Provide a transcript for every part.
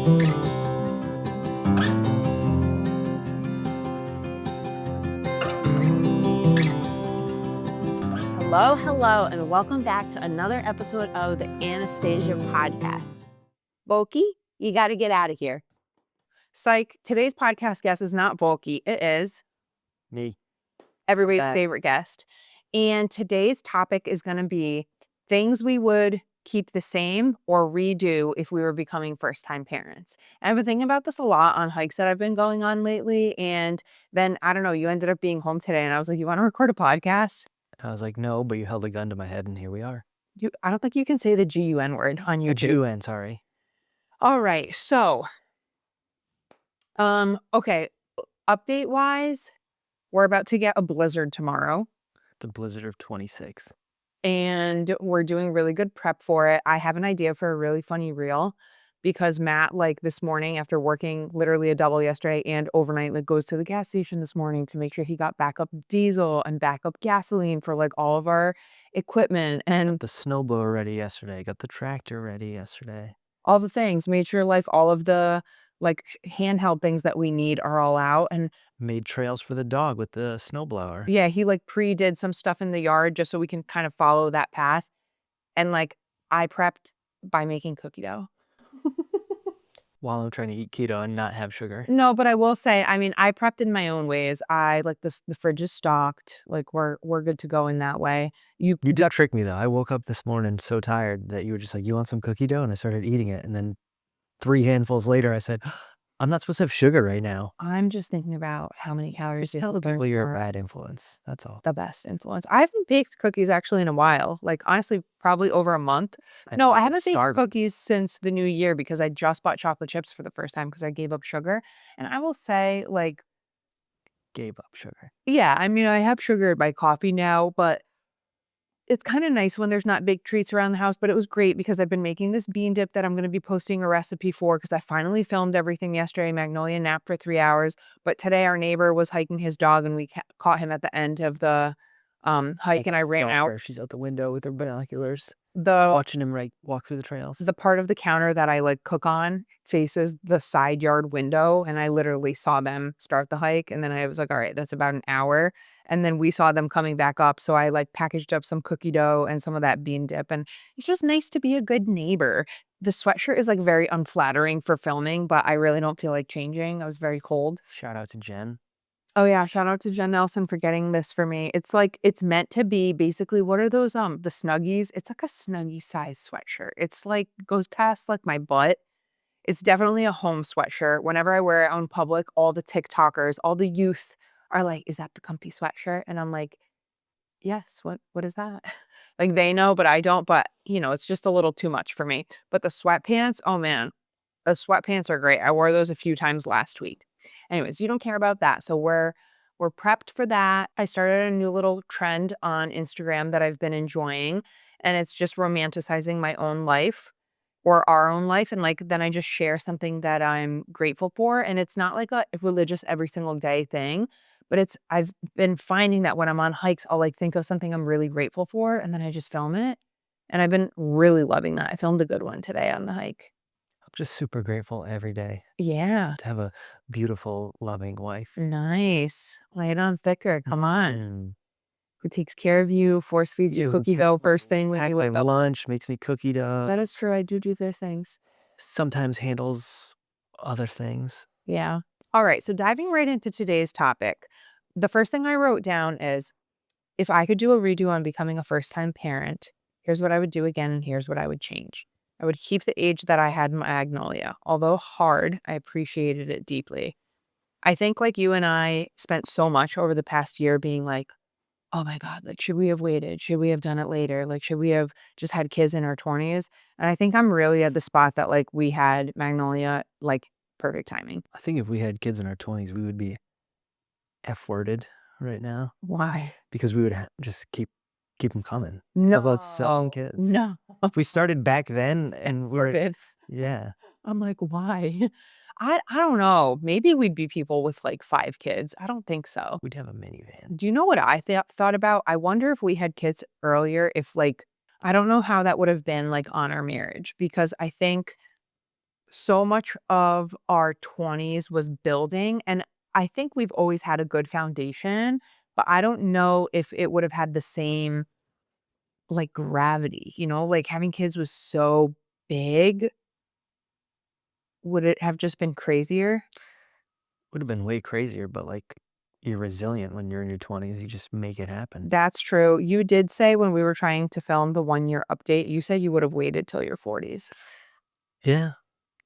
Hello, and welcome back to another episode of the Anastasiya Podcast. Bulky, you got to get out of here. Psych, today's podcast guest is not Bulky. It is me, everybody's favorite guest. And today's topic is going to be things we would keep the same or redo if we were becoming first-time parents. And I've been thinking about this a lot on hikes that I've been going on lately. And then, I don't know, you ended up being home today. And I was like, you want to record a podcast? I was like, no, but you held a gun to my head and here we are. I don't think you can say the GUN word on YouTube. G-U-N, sorry. All right. So, okay. Update-wise, we're about to get a blizzard tomorrow. The blizzard of 26. And we're doing really good prep for it. I have an idea for a really funny reel because Matt, like this morning after working literally a double yesterday and overnight, like goes to the gas station this morning to make sure he got backup diesel and backup gasoline for like all of our equipment. And got the snowblower ready yesterday. Got the tractor ready yesterday. All the things. Made sure like all of the like handheld things that we need are all out. And made trails for the dog with the snowblower. Yeah, he like pre-did some stuff in the yard just so we can kind of follow that path. And like I prepped by making cookie dough. While I'm trying to eat keto and not have sugar. No, but I will say, I mean, I prepped in my own ways. I like the fridge is stocked. Like we're good to go in that way. You did trick me though. I woke up this morning so tired that you were just like, you want some cookie dough? And I started eating it. And then 3 handfuls later, I said, I'm not supposed to have sugar right now. I'm just thinking about how many calories. Tell the people you're a bad influence. That's all. The best influence. I haven't baked cookies actually in a while. Like honestly, probably over a month. No, I haven't baked cookies since the new year because I just bought chocolate chips for the first time because I gave up sugar. And I will say, like, gave up sugar. Yeah, I mean, I have sugar in my coffee now, but it's kind of nice when there's not big treats around the house, but it was great because I've been making this bean dip that I'm going to be posting a recipe for because I finally filmed everything yesterday. Magnolia napped for 3 hours, but today our neighbor was hiking his dog and we caught him at the end of the hike and I ran out. She's out the window with her binoculars. Watching him walk through the trails. The part of the counter that I like cook on faces the side yard window and I literally saw them start the hike and then I was like, all right, that's about an hour. And then we saw them coming back up. So I like packaged up some cookie dough and some of that bean dip. And it's just nice to be a good neighbor. The sweatshirt is like very unflattering for filming, but I really don't feel like changing. I was very cold. Shout out to Jen. Oh yeah, shout out to Jen Nelson for getting this for me. It's like, it's meant to be basically, what are those, the Snuggies? It's like a Snuggie size sweatshirt. It's like, goes past like my butt. It's definitely a home sweatshirt. Whenever I wear it out in public, all the TikTokers, all the youth are like, is that the comfy sweatshirt? And I'm like, yes, what is that? Like they know, but I don't, but you know, it's just a little too much for me. But the sweatpants, oh man, the sweatpants are great. I wore those a few times last week. Anyways, you don't care about that. So we're prepped for that. I started a new little trend on Instagram that I've been enjoying, and it's just romanticizing my own life or our own life. And like, then I just share something that I'm grateful for. And it's not like a religious every single day thing, but I've been finding that when I'm on hikes, I'll like think of something I'm really grateful for. And then I just film it. And I've been really loving that. I filmed a good one today on the hike. Just super grateful every day. Yeah. To have a beautiful, loving wife. Nice. Lay it on thicker. Come on. Who takes care of you, force feeds you cookie dough first thing when you wake up. Lunch, makes me cookie dough. That is true. I do those things. Sometimes handles other things. Yeah. All right. So diving right into today's topic, the first thing I wrote down is, if I could do a redo on becoming a first-time parent, here's what I would do again and here's what I would change. I would keep the age that I had in Magnolia. Although hard, I appreciated it deeply. I think like you and I spent so much over the past year being like, oh my God, like, should we have waited? Should we have done it later? Like, should we have just had kids in our 20s? And I think I'm really at the spot that like we had Magnolia, like perfect timing. I think if we had kids in our 20s, we would be F-worded right now. Why? Because we would just keep them coming. No. About selling kids. No. If we started back then and yeah. I'm like, why? I don't know. Maybe we'd be people with like 5 kids. I don't think so. We'd have a minivan. Do you know what I thought about? I wonder if we had kids earlier, if like, I don't know how that would have been like on our marriage, because I think so much of our 20s was building, and I think we've always had a good foundation, but I don't know if it would have had the same, like, gravity, like, having kids was so big. Would it have just been crazier? Would have been way crazier, but, like, you're resilient when you're in your 20s, you just make it happen. That's true. You did say when we were trying to film the one-year update, you said you would have waited till your 40s. Yeah.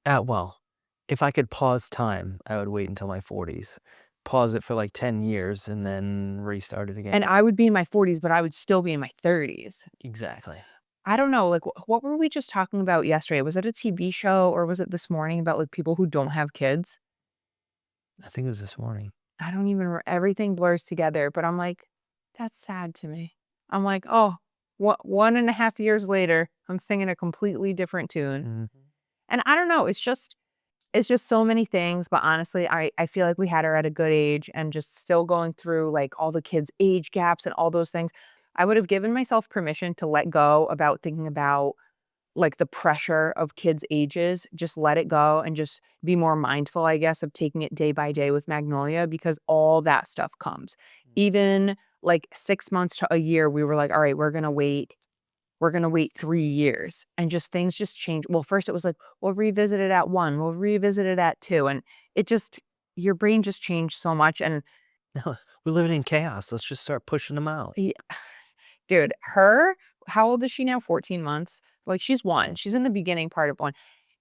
Well, if I could pause time, I would wait until my 40s. Pause it for, like, 10 years and then restart it again. And I would be in my 40s, but I would still be in my 30s. Exactly. I don't know, like, what were we just talking about yesterday? Was it a TV show or was it this morning about, like, people who don't have kids? I think it was this morning. I don't even everything blurs together, but I'm like, "That's sad to me." I'm like, "Oh, what 1.5 years later, I'm singing a completely different tune." Mhm. And I don't know, it's just so many things, but honestly, I feel like we had her at a good age and just still going through, like, all the kids' age gaps and all those things. I would have given myself permission to let go about thinking about, like, the pressure of kids' ages, just let it go and just be more mindful, I guess, of taking it day by day with Magnolia because all that stuff comes. Even, like, 6 months to a year, we were like, "All right, we're gonna wait 3 years," and just things just change. Well, first it was like, "We'll revisit it at 1, we'll revisit it at 2," and it just your brain just changed so much, and We're living in chaos, let's just start pushing them out. yeah, dude, how old is she now? 14 months? Like, she's 1, Yeah. she's in the beginning part of 1.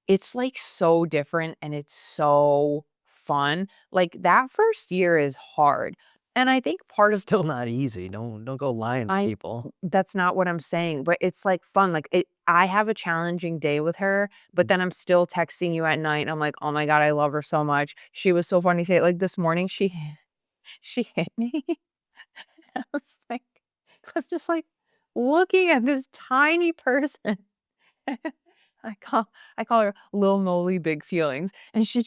It's, like, so different and it's so fun. Like, that first year is hard, and I think part of Still not easy, don't go lying to I people. that's not what I'm saying, but it's, like, fun, like, I have a challenging day with her, but Mm. then I'm still texting you at night, and I'm like, "Oh my god, I love her so much." She was so funny today, like, this morning, she hit me. I was like I'm just, like, looking at this tiny person. I call I call her Lil Noli Big Feelings, and she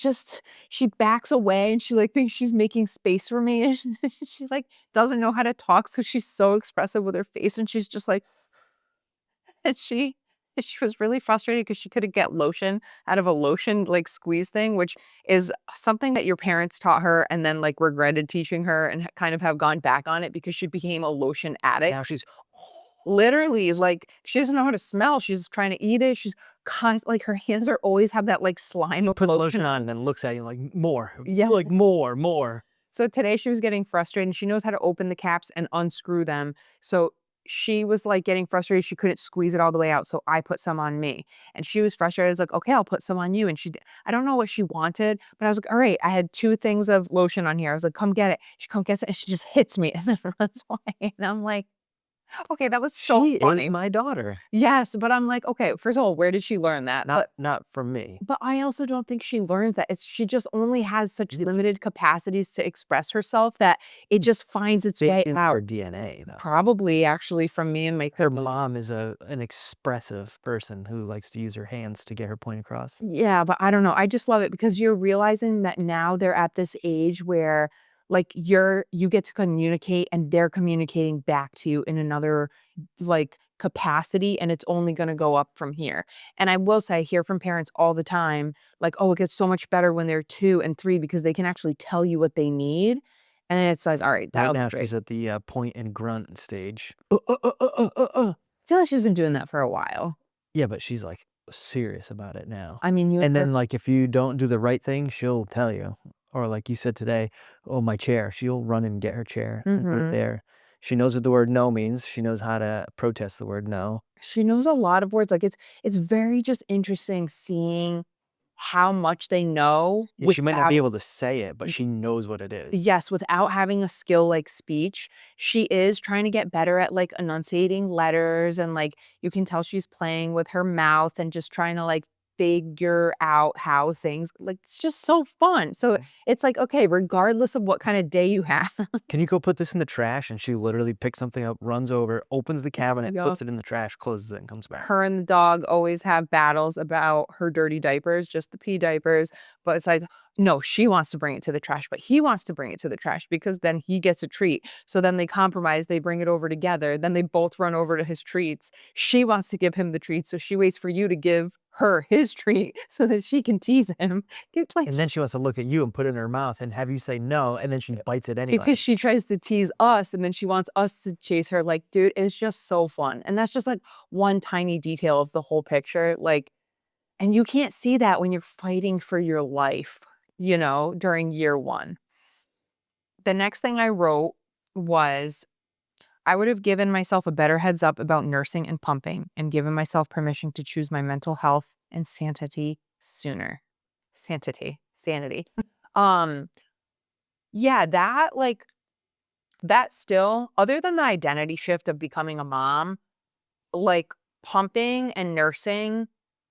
backs away, and she, like, thinks she's making space for me, and she, like, doesn't know how to talk, so she's so expressive with her face, and she's just like and she was really frustrated because she couldn't get lotion out of a lotion, like, squeeze thing, which is something that your parents taught her and then, like, regretted teaching her and kind of have gone back on it because she became a lotion addict. Now she's Literally, like, she doesn't know how to smell, she's trying to eat it, she's like, her hands are always have that, like, slime of puts lotion lotion on. on and then looks at you like, "More, Yeah. like, more, more." So today she was getting frustrated, and she knows how to open the caps and unscrew them, so she was, like, getting frustrated, she couldn't squeeze it all the way out, so I put some on me, and she was frustrated, I was like, "Okay, I'll put some on you," and I don't know what she wanted, but I was like, "Alright," I had 2 things of lotion on here, I was like, "Come get it." She come gets it, and she just hits me and then runs away, and I'm like, "Okay, that was so She is funny." my daughter, Yes, but I'm like, "Okay, first of all, where did she learn that?" not from me. But I also don't think she learned that. She just only has such It's limited capacities to express herself that it just finds its way baked into out. her DNA, though. Probably actually from me and my Her siblings. mom is an expressive person who likes to use her hands to get her point across. Yeah, but I don't know. I just love it because you're realizing that now they're at this age where like you get to communicate and they're communicating back to you in another like capacity and it's only going to go up from here. And I will say I hear from parents all the time like, "Oh, it gets so much better when they're 2 and 3 because they can actually tell you what they need." And it's like, "All right, Right that'll be now, great." she's at the, point and grunt stage. I feel like she's been doing that for a while. Yeah, but she's, like, serious about it now. I mean, you and And her. then, like, if you don't do the right thing, she'll tell you. Or like you said today, "Oh, my chair." She'll run and get her chair and put it Mhm. there. She knows what the word "no" means. She knows how to protest the word "no." She knows a lot of words, like, it's very just interesting seeing how much they know Yeah, she might not without be able to say it, but she knows what it is. yes, without having a skill like speech. She is trying to get better at, like, enunciating letters and, like, you can tell she's playing with her mouth and just trying to, like, figure out how things like, it's just so fun. So, it's like, okay, regardless of what kinda day you have. "Can you go put this in the trash?" And she literally picks something up, runs over, opens the cabinet, Yeah. puts it in the trash, closes it, and comes back. Her and the dog always have battles about her dirty diapers, just the pee diapers, but it's like, No, she wants to bring it to the trash, but he wants to bring it to the trash because then he gets a treat. So then they compromise, they bring it over together, then they both run over to his treats. She wants to give him the treat, so she waits for you to give her his treat so that she can tease him. It's like And then she wants to look at you and put it in her mouth and have you say no, and then she bites it because anyway. she tries to tease us and then she wants us to chase her. Like, dude, it's just so fun. And that's just like one tiny detail of the whole picture. Like, and you can't see that when you're fighting for your life, during year one. The next thing I wrote was I would have given myself a better heads up about nursing and pumping and given myself permission to choose my mental health and sanity sooner. Sanity. Um, yeah, that still, other than the identity shift of becoming a mom, like pumping and nursing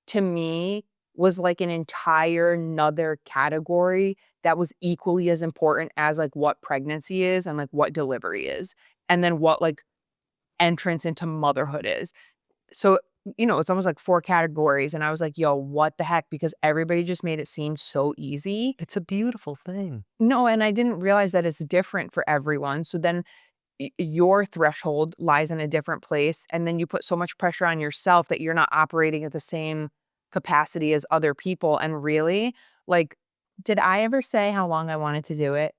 to me was like an entire another category that was equally as important as like what pregnancy is and like what delivery is and then what like entrance into motherhood is. So, it's almost like four categories and I was like, "Yo, what the heck?" Because everybody just made it seem so easy. It's a beautiful thing. No, and I didn't realize that it's different for everyone. So then your threshold lies in a different place and then you put so much pressure on yourself that you're not operating at the same capacity as other people. And really, like, did I ever say how long I wanted to do it?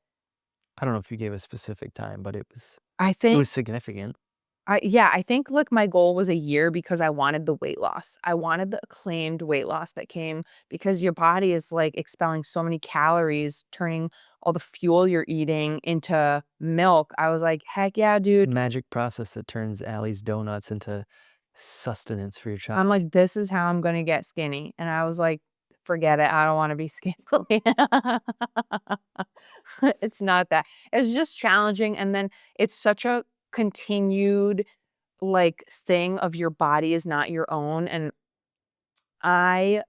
I don't know if you gave a specific time, but it was I it think was significant. I think like my goal was a year because I wanted the weight loss. I wanted the acclaimed weight loss that came because your body is like expelling so many calories, turning all the fuel you're eating into milk. I was like, heck yeah, dude. Magic process that turns Allie's donuts into sustenance for your child. I'm like, "This is how I'm gonna get skinny," and I was like, "Forget it, I don't wanna be skinny." It's not that. It's just challenging, and then it's such a continued, like, thing of your body is not your own, and I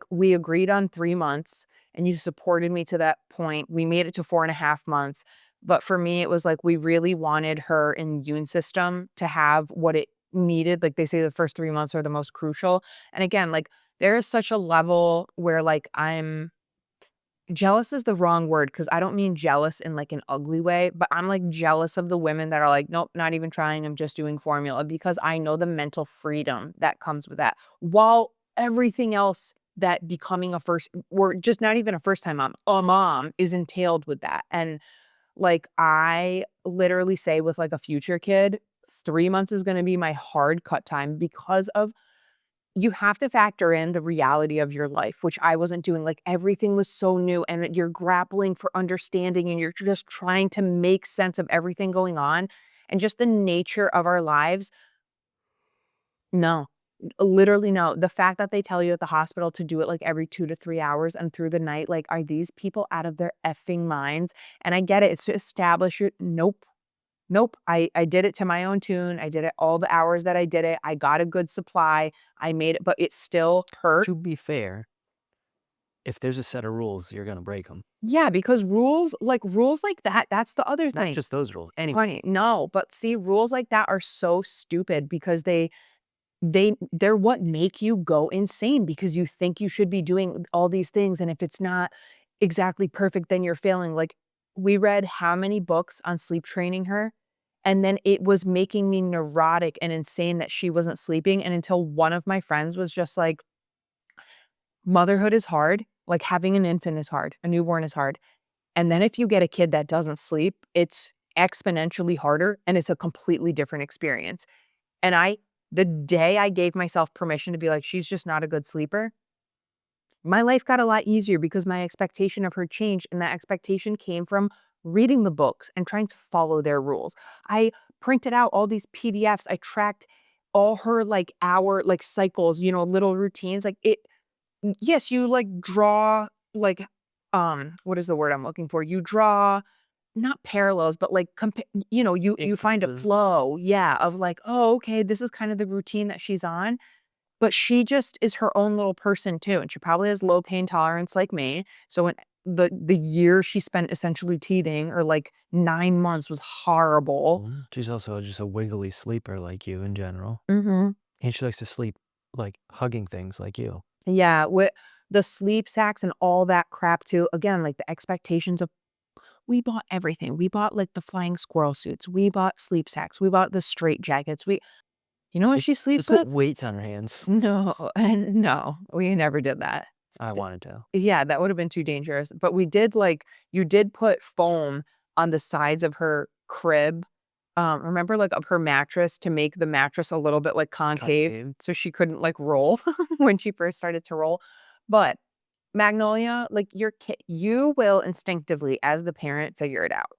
we agreed on 3 months, and you supported me to that point. We made it to 4.5 months, but for me, it was like we really wanted her immune system to have what it needed. Like, they say the first 3 months are the most crucial, and again, like, there is such a level where, like, I'm jealous is the wrong word because I don't mean jealous in, like, an ugly way, but I'm, like, jealous of the women that are like, "Nope, not even trying, I'm just doing formula," because I know the mental freedom that comes with that, while everything else that becoming a first or just not even a first-time mom, a mom is entailed with that, and, like, I literally say with, like, a future kid, 3 months is gonna be my hard cut time because of you have to factor in the reality of your life, which I wasn't doing. Like, everything was so new and you're grappling for understanding and you're just trying to make sense of everything going on. And just the nature of our lives, no. Literally no. The fact that they tell you at the hospital to do it like every 2 to 3 hours and through the night, like, are these people out of their effing minds? And I get it. It's to establish it. Nope. Nope, I did it to my own tune, I did it all the hours that I did it, I got a good supply, I made it but it still hurt. To be fair, if there's a set of rules, you're gonna break them. Yeah, because rules like that, that's the other Not thing. just those rules, any Right, no, but see, rules like that are so stupid because they're what make you go insane because you think you should be doing all these things, and if it's not exactly perfect, then you're failing. Like, we read how many books on sleep training her, and then it was making me neurotic and insane that she wasn't sleeping, and until one of my friends was just like, "Motherhood is hard, like, having an infant is hard, a newborn is hard, and then if you get a kid that doesn't sleep, it's exponentially harder, and it's a completely different experience." And the day I gave myself permission to be like, "She's just not a good sleeper," my life got a lot easier because my expectation of her changed, and that expectation came from reading the books and trying to follow their rules. I printed out all these PDFs, I tracked all her, like, hour like, cycles, little routines, like, yes, you, like, draw, like, what is the word I'm looking for? You draw not parallels, but, like, you find a inferences. flow, yeah, of, like, "Oh, okay, this is kind of the routine that she's on," but she just is her own little person too, and she probably has low pain tolerance like me, so when the year she spent essentially teething or, like, 9 months was horrible. She's also just a wiggly sleeper like you in general, Mhm. and she likes to sleep, like, hugging things like you. Yeah, the sleep sacks and all that crap too. Again, like the expectations of we bought everything. We bought like the flying squirrel suits. We bought sleep sacks. We bought the straight jackets. You know what Like, she sleeps just put with? weights on her hands. No, and no, we never did that. I wanted to. Yeah, that would have been too dangerous, but we did, like you did put foam on the sides of her crib, remember, like, of her mattress to make the mattress a little bit, like, concave Concave. so she couldn't, like, roll when she first started to roll, but Magnolia, like, you will instinctively, as the parent, figure it out.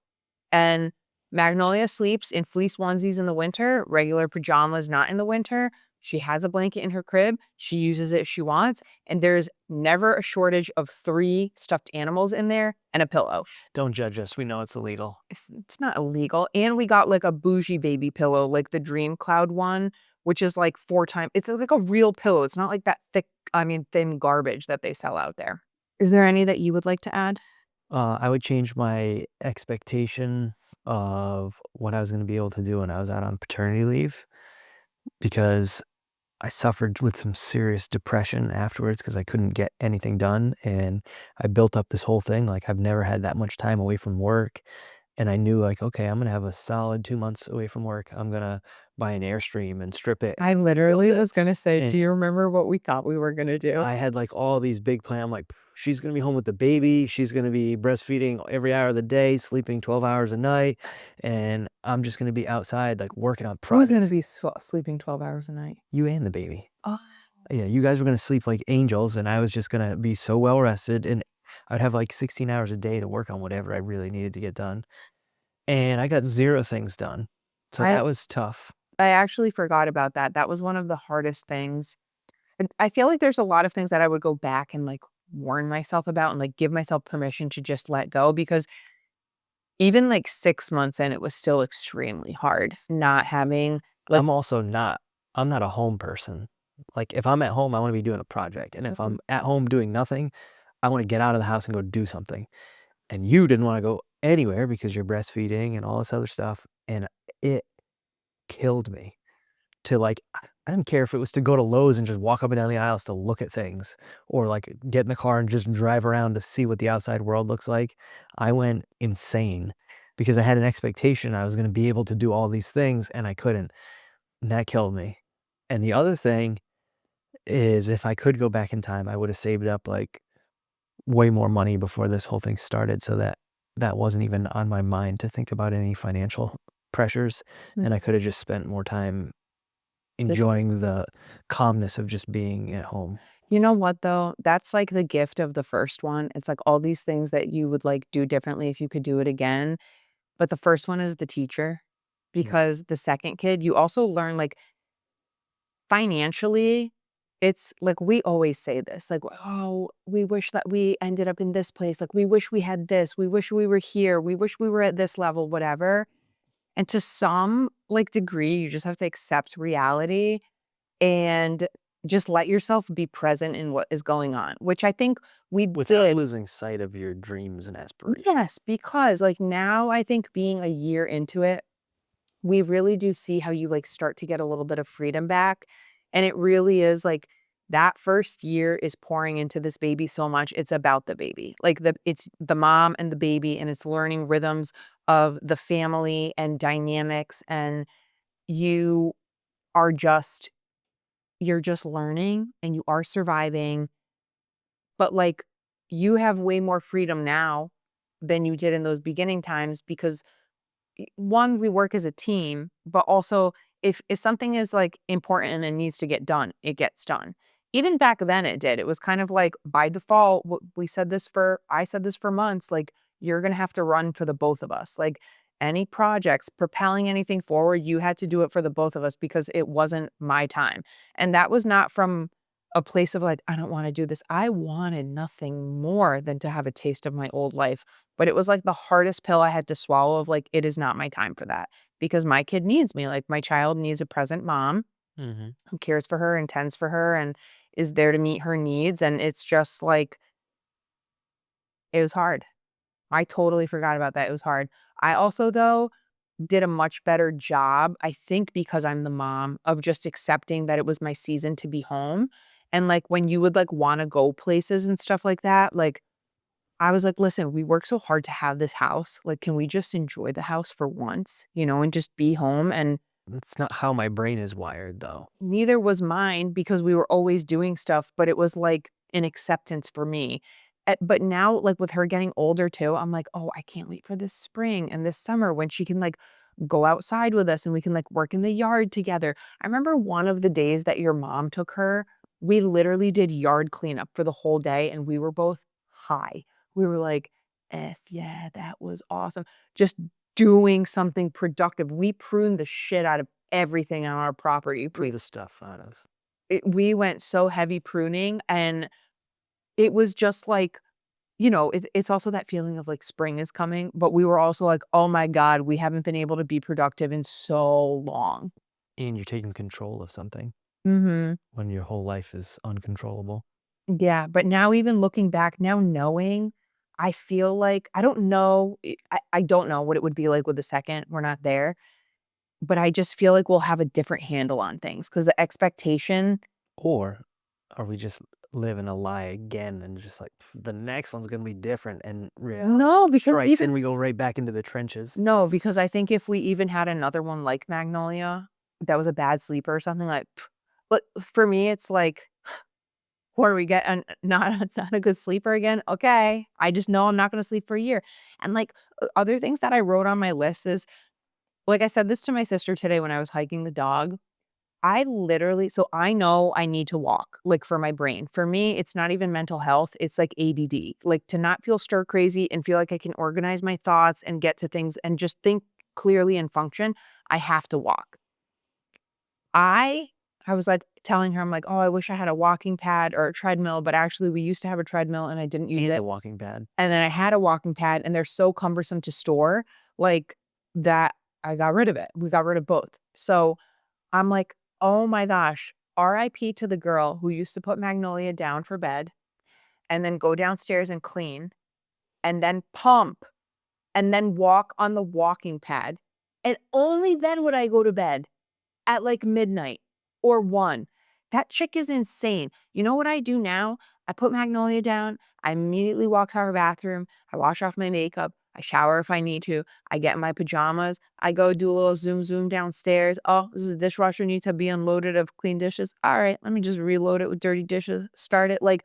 And Magnolia sleeps in fleece onesies in the winter, regular pajamas not in the winter. She has a blanket in her crib. She uses it if she wants. And there's never a shortage of 3 stuffed animals in there and a pillow. Don't judge us. We know it's illegal. It's not illegal. And we got like a bougie baby pillow, like the Dream Cloud one, which is like 4 times. It's like a real pillow. It's not like that thin garbage that they sell out there. Is there any that you would like to add? I would change my expectation of what I was going to be able to do when I was out on paternity leave because I suffered with some serious depression afterwards because I couldn't get anything done. And I built up this whole thing. Like, I've never had that much time away from work. And I knew, like, okay, I'm going to have a solid 2 months away from work. I'm going to buy an Airstream and strip it. I literally was gonna say, And do you remember what we thought we were gonna do? I had like all these big plans. I'm like, she's gonna be home with the baby. She's gonna be breastfeeding every hour of the day, sleeping 12 hours a night, and I'm just gonna be outside like working on Who's gonna projects. be sleeping 12 hours a night? You and the baby. Oh. Yeah, you guys were gonna sleep like angels, and I was just gonna be so well rested, and I'd have like 16 hours a day to work on whatever I really needed to get done. And I got 0 things done, so I that was tough. I actually forgot about that. That was one of the hardest things. And I feel like there's a lot of things that I would go back and, like, warn myself about and, like, give myself permission to just let go because even, like, 6 months in, it was still extremely hard not having, like I'm also not I'm not a home person. Like, if I'm at home, I wanna be doing a project, and if Mhm. I'm at home doing nothing, I wanna get out of the house and go do something, and you didn't wanna go anywhere because you're breastfeeding and all this other stuff, and it killed me to, like I didn't care if it was to go to Lowe's and just walk up and down the aisles to look at things or, like, get in the car and just drive around to see what the outside world looks like. I went insane because I had an expectation I was gonna be able to do all these things, and I couldn't. And that killed me. And the other thing is if I could go back in time, I would have saved up, like, way more money before this whole thing started so that that wasn't even on my mind to think about any financial pressures, Mm. and I could have just spent more time Just enjoying the calmness of just being at home. you know what, though? That's, like, the gift of the first one. It's, like, all these things that you would, like, do differently if you could do it again, but the first one is the teacher Mm. because the second kid, you also learn, like, financially, it's like we always say this, like, "Oh, we wish that we ended up in this place, like, we wish we had this, we wish we were here, we wish we were at this level," whatever, and to some, like, degree, you just have to accept reality and just let yourself be present in what is going on, which I think we Without did. losing sight of your dreams and aspirations. Yes, because, like, now I think being a year into it we really do see how you, like, start to get a little bit of freedom back, and it really is, like, that first year is pouring into this baby so much, it's about the baby. Like, it's the mom and the baby, and it's learning rhythms of the family and dynamics, and you are just you're just learning, and you are surviving, but, like, you have way more freedom now than you did in those beginning times because one, we work as a team, but also if something is like important and needs to get done, it gets done. Even back then it did. It was kind of like by default, I said this for months, like you're gonna have to run for the both of us. Like any projects, propelling anything forward, you had to do it for the both of us because it wasn't my time. And that was not from a place of like, I don't want to do this. I wanted nothing more than to have a taste of my old life. But it was, like, the hardest pill I had to swallow of, like, it is not my time for that because my kid needs me, like, my child needs a present mom Mhm. who cares for her and tends for her and is there to meet her needs, and it's just, like it was hard. I totally forgot about that, it was hard. I also, though, did a much better job, I think because I'm the mom, of just accepting that it was my season to be home, And, like, when you would, like, wanna go places and stuff like that, like, I was like, "Listen, we worked so hard to have this house, like, can we just enjoy the house for once, and just be home?" And That's not how my brain is wired, though. neither was mine because we were always doing stuff, but it was, like, an acceptance for me. But now, like, with her getting older too, I'm like, "Oh, I can't wait for this spring and this summer when she can, like, go outside with us and we can, like, work in the yard together." I remember one of the days that your mom took her, we literally did yard cleanup for the whole day, and we were both high. We were like, "F yeah, that was awesome." Just doing something productive. We pruned the shit out of everything on our property. Prune the stuff out of. We went so heavy pruning, and it was just like, it's also that feeling of, like, spring is coming, but we were also like, "Oh my god, we haven't been able to be productive in so long." And you're taking control of something Mhm. when your whole life is uncontrollable. Yeah, but now even looking back, now knowing, I feel like I don't know, I don't know what it would be like with the second, we're not there, but I just feel like we'll have a different handle on things because the expectation. Or are we just living a lie again and just like, the next one's gonna be different and reality No, because strikes even and we go right back into the trenches? No, because I think if we even had another one like Magnolia, that was a bad sleeper or something like, but for me, it's like, where we get not a good sleeper again? Okay, I just know I'm not gonna sleep for a year. And, like, other things that I wrote on my list is, like, I said this to my sister today when I was hiking the dog. I literally so I know I need to walk, like, for my brain. For me, it's not even mental health, it's like ADD. Like, to not feel stir crazy and feel like I can organize my thoughts and get to things and just think clearly and function, I have to walk. I I was, like, telling her, I'm like, "Oh, I wish I had a walking pad or a treadmill," but actually we used to have a treadmill and I didn't use And the it. walking pad. And then I had a walking pad and they're so cumbersome to store, like, that I got rid of it. We got rid of both. So I'm like, "Oh my gosh, RIP to the girl who used to put Magnolia down for bed and then go downstairs and clean and then pump and then walk on the walking pad, and only then would I go to bed at, like, midnight or 1. That chick is insane. You know what I do now? I put Magnolia down, I immediately walk to our bathroom, I wash off my makeup, I shower if I need to, I get in my pajamas, I go do a little zoom zoom downstairs. "Oh, does the dishwasher need to be unloaded of clean dishes? Alright, let me just reload it with dirty dishes, start it." Like,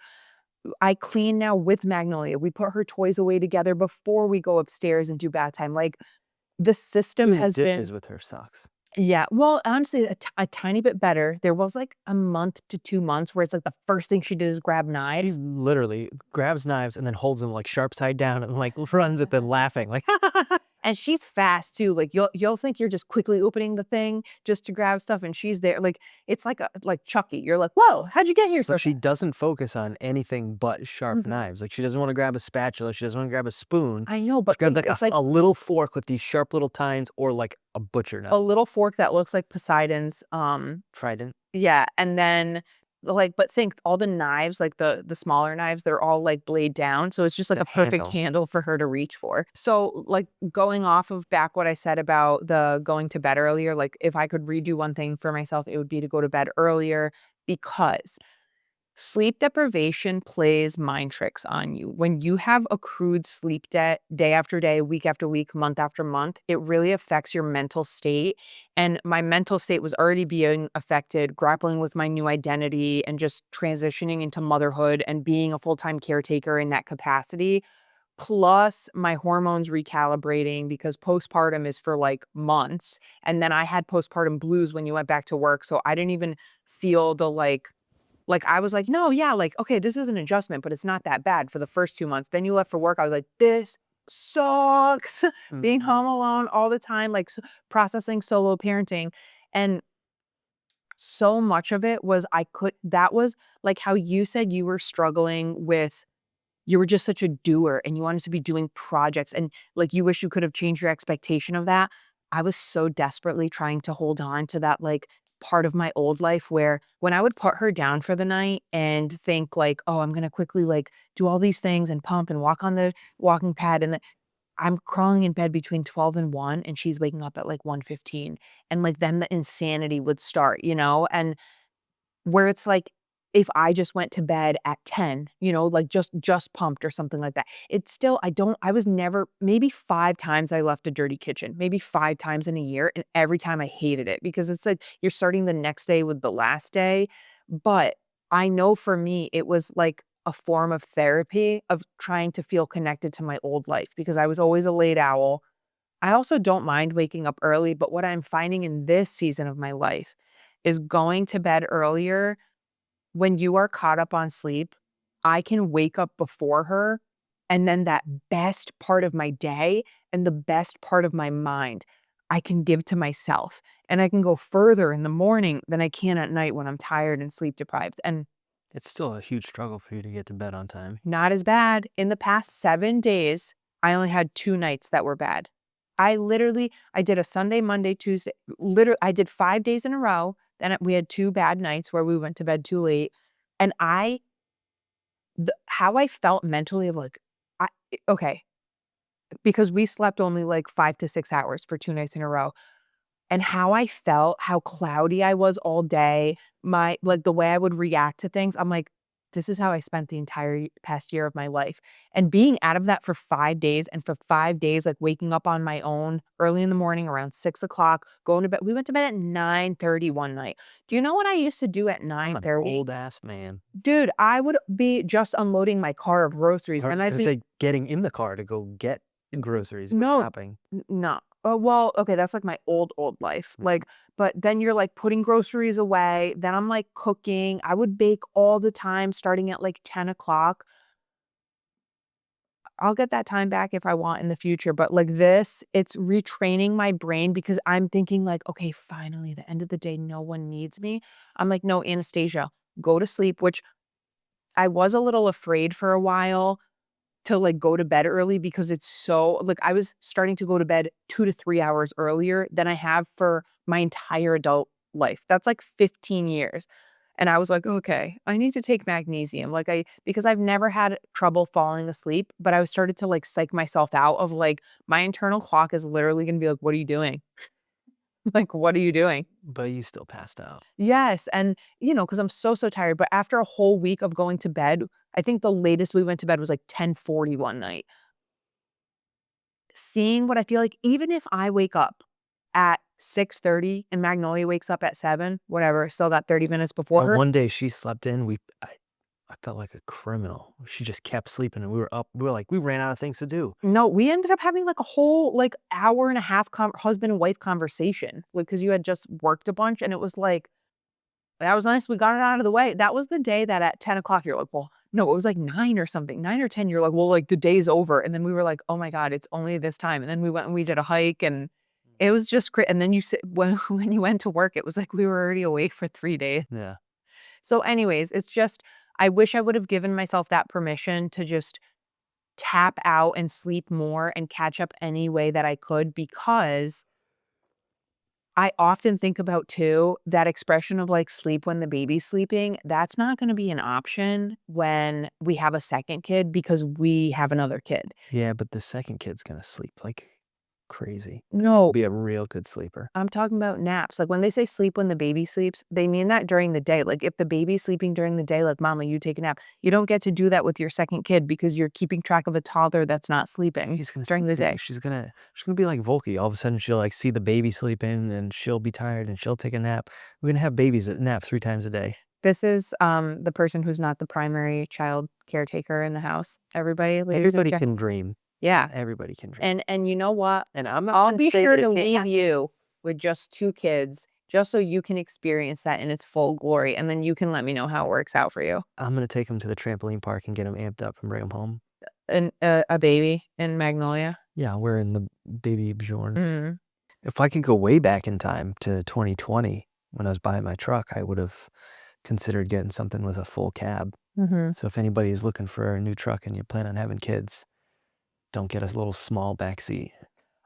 I clean now with Magnolia. We put her toys away together before we go upstairs and do bath time. Like, the system Doing the has dishes been. with her sucks. Yeah, well, honestly, a tiny bit better. There was, like, a month to 2 months where it's, like, the first thing she did is grab She knives. literally grabs knives and then holds them, like, sharp side down and, like, runs at them laughing, like, And she's fast too, like, you'll think you're just quickly opening the thing just to grab stuff, and she's there, like, it's like Chucky. You're like, "Whoa, how'd you get here so But she fast?" doesn't focus on anything but sharp Mhm. knives. Like, she doesn't wanna grab a spatula, she doesn't wanna grab a spoon. I know, She but grabs, like, it's like a little fork with these sharp little tines or, like, a butcher knife. a little fork that looks like Poseidon's, Trident, yeah, and then, like, but think all the knives, like the smaller knives, they're all, like, blade down, so it's just, like, the a perfect handle. handle for her to reach for. So, like, going off of back what I said about the going to bed earlier, like, if I could redo one thing for myself, it would be to go to bed earlier because sleep deprivation plays mind tricks on you. When you have accrued sleep debt day after day, week after week, month after month, it really affects your mental state. And my mental state was already being affected, grappling with my new identity and just transitioning into motherhood and being a full time caretaker in that capacity. Plus, my hormones recalibrating because postpartum is for like months. And then I had postpartum blues when you went back to work. So I didn't even feel the I was like, "No, yeah, like, okay, this is an adjustment, but it's not that bad for the first 2 months." Then you left for work, I was like, "This sucks." Being Mhm. home alone all the time, like, processing solo parenting, and so much of it was that was, like, how you said you were struggling with you were just such a doer and you wanted to be doing projects and, like, you wish you could have changed your expectation of that. I was so desperately trying to hold on to that, like, part of my old life where when I would put her down for the night and think like, "Oh, I'm gonna quickly, like, do all these things and pump and walk on the walking pad," and I'm crawling in bed between 12 and 1, and she's waking up at, like, 1:15, and, like, then the insanity would start, and where it's like if I just went to bed at 10, like just pumped or something like that. It's still I was never maybe 5 times I left a dirty kitchen, maybe 5 times in a year, and every time I hated it because it's like you're starting the next day with the last day. But I know for me, it was like a form of therapy of trying to feel connected to my old life because I was always a late owl. I also don't mind waking up early, but what I'm finding in this season of my life is going to bed earlier. When you are caught up on sleep, I can wake up before her, and then that best part of my day and the best part of my mind, I can give to myself, and I can go further in the morning than I can at night when I'm tired and sleep deprived, and It's still a huge struggle for you to get to bed on time. not as bad. In the past 7 days, I only had 2 nights that were bad. I did a Sunday, Monday, Tuesday, I did 5 days in a row, then we had 2 bad nights where we went to bed too late, and how I felt mentally of like, okay, because we slept only like 5 to 6 hours for 2 nights in a row, and how I felt, how cloudy I was all day, the way I would react to things, I'm like, "This is how I spent the entire past year of my life." And being out of that for 5 days, and for 5 days, like, waking up on my own early in the morning around 6 o'clock, going to bed we went to bed at 9:30 one night. Do you know what I used to do at I'm an 9:30? old ass man. Dude, I would be just unloading my car of groceries, I and was I'd gonna be say getting in the car to go get groceries, go no, shopping. no. Oh, well, okay, that's like my old life. Like, but then you're like putting groceries away. Then I'm like cooking. I would bake all the time starting at like 10 o'clock. I'll get that time back if I want in the future. But like this, it's retraining my brain because I'm thinking, like, okay, finally, the end of the day, no one needs me. I'm like, no, Anastasia, go to sleep, which I was a little afraid for a while to, like, go to bed early because it's so like, I was starting to go to bed 2 to 3 hours earlier than I have for my entire adult life. That's, like, 15 years, and I was like, "Okay, I need to take magnesium," like, because I've never had trouble falling asleep, but I was started to, like, psych myself out of, like, my internal clock is literally gonna be like, "What are you doing?" Like, "What are you doing?" But you still passed out. Yes, and, because 'cause I'm so tired, but after a whole week of going to bed, I think the latest we went to bed was, like, 10:40 one night. Seeing what I feel like even if I wake up at 6:30 and Magnolia wakes up at 7, whatever, still got 30 minutes before her. One day she slept in, I felt like a criminal. She just kept sleeping and we were up. We were like, we ran out of things to do. No, we ended up having, like, a whole, like, hour and a half husband and wife conversation, like, because you had just worked a bunch, and it was like, "That was nice, we got it out of the way." That was the day that at 10 o'clock you're like, "Well" no, it was like 9 or something, 9 or 10, you're like, "Well, like, the day's over," and then we were like, "Oh my god, it's only this time," and then we went and we did a hike, and it was just great, and then you sit when you went to work, it was like we were already awake for 3 days. Yeah. So anyways, it's just I wish I would have given myself that permission to just tap out and sleep more and catch up any way that I could because I often think about too, that expression of like sleep when the baby's sleeping, that's not gonna be an option when we have a second kid because we have another kid. Yeah, but the second kid's gonna sleep like crazy. No, Be a real good sleeper. I'm talking about naps. Like when they say sleep when the baby sleeps, they mean that during the day. Like if the baby's sleeping during the day, like mama, you take a nap. You don't get to do that with your second kid because you're keeping track of a toddler that's not sleeping She's gonna during sleep the too. day. She's gonna be like Volky. All of a sudden, she'll like see the baby sleeping, and she'll be tired, and she'll take a nap. We're gonna have babies that nap 3 times a day. This is the person who's not the primary child caretaker in the house. Everybody, ladies and Everybody gentlemen. can dream. Yeah. Everybody can dream. And you know what? And I'm not I'll gonna be say sure that to it can't leave happen. you with just 2 kids, just so you can experience that in its full glory, and then you can let me know how it works out for you. I'm gonna take them to the trampoline park and get them amped up and bring them home. And a baby in Magnolia. Yeah, we're in the baby Bjorn. Mm. If I could go way back in time to 2020 when I was buying my truck, I would have considered getting something with a full cab. Mhm. So if anybody is looking for a new truck and you plan on having kids, don't get a little small back seat.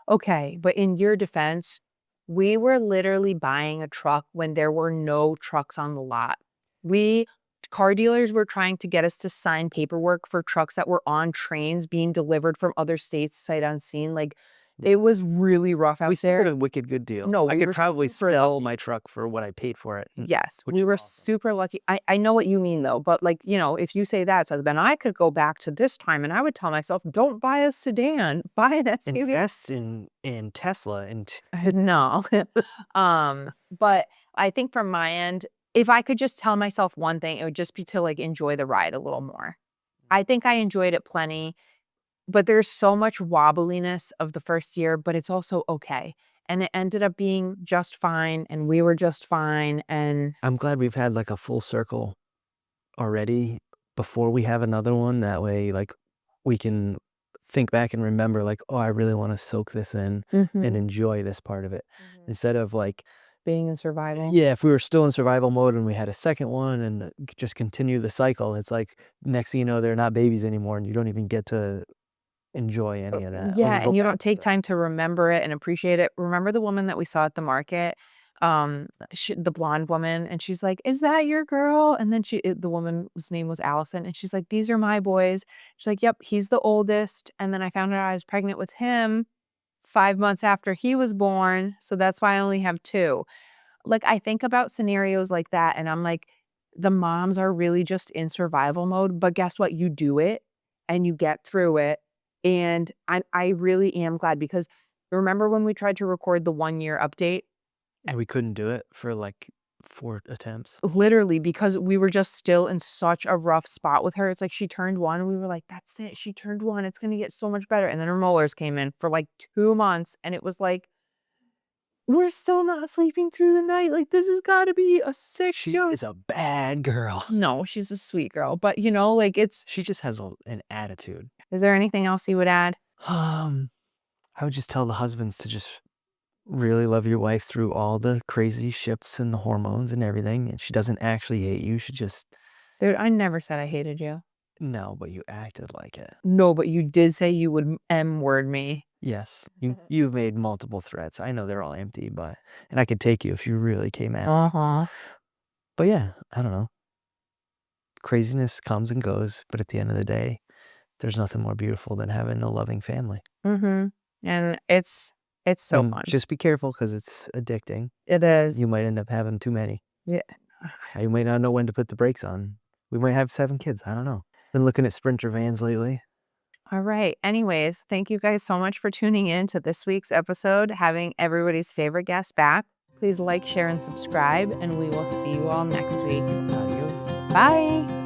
Okay, but in your defense, we were literally buying a truck when there were no trucks on the lot. We car dealers were trying to get us to sign paperwork for trucks that were on trains being delivered from other states sight unseen. Like It was really rough out We still got there. a wicked good deal. No, I we could were probably super sell lucky. my truck for what I paid for it, Yes, which we is were awesome. super lucky. I know what you mean though, but like, you know, if you say that, so then I could go back to this time and I would tell myself, don't buy a sedan, buy an SUV. Invest in Tesla and No. But I think from my end, if I could just tell myself one thing, it would just be to like enjoy the ride a little more. I think I enjoyed it plenty, but there's so much wobbliness of the first year, but it's also okay. And it ended up being just fine, and we were just fine. And I'm glad we've had like a full circle already before we have another one. That way, like, we can think back and remember, like, oh, I really want to soak this in and enjoy this part of it. Instead of like, being in survival. yeah, if we were still in survival mode and we had a second one and just continue the cycle, it's like next thing you know, they're not babies anymore and you don't even get to enjoy any of that Yeah, or go and you don't back take to it. time to remember it and appreciate it. Remember the woman that we saw at the market? The blonde woman, and she's like, "Is that your girl?" And then the woman's name was Allison, and she's like, "These are my boys." She's like, "Yep, he's the oldest." And then I found out I was pregnant with him 5 months after he was born, so that's why I only have 2. Like, I think about scenarios like that, and I'm like, the moms are really just in survival mode, but guess what? You do it, and you get through it, and I really am glad because remember when we tried to record the one-year update? And we couldn't do it for like 4 attempts. Literally, because we were just still in such a rough spot with her. It's like she turned 1, and we were like, "That's it, she turned 1, it's gonna get so much better," and then her molars came in for, like, 2 months, and it was like, "We're still not sleeping through the night, like, this has gotta be a sick She joke." is a bad girl. No, she's a sweet girl, but, you know, like, it's She just has an attitude. is there anything else you would add? Um, I would just tell the husbands to just really love your wife through all the crazy shifts and the hormones and everything, and she doesn't actually hate you, she just Dude, I never said I hated you. no, but you acted like it. No, but you did say you would M-word me. Yes, you've made multiple threats. I know they're all empty, but and I could take you if you really came at me. Uh-huh. But yeah, I don't know. Craziness comes and goes, but at the end of the day, there's nothing more beautiful than having a loving family. Mhm. And it's so And fun. just be careful because it's addicting. It is. You might end up having too many. Yeah. You might not know when to put the brakes on. We might have 7 kids, I don't know. Been looking at Sprinter vans lately. Alright. Anyways, thank you guys so much for tuning in to this week's episode, having everybody's favorite guest back. Please like, share, and subscribe, and we will see you all next week. Adios. Bye.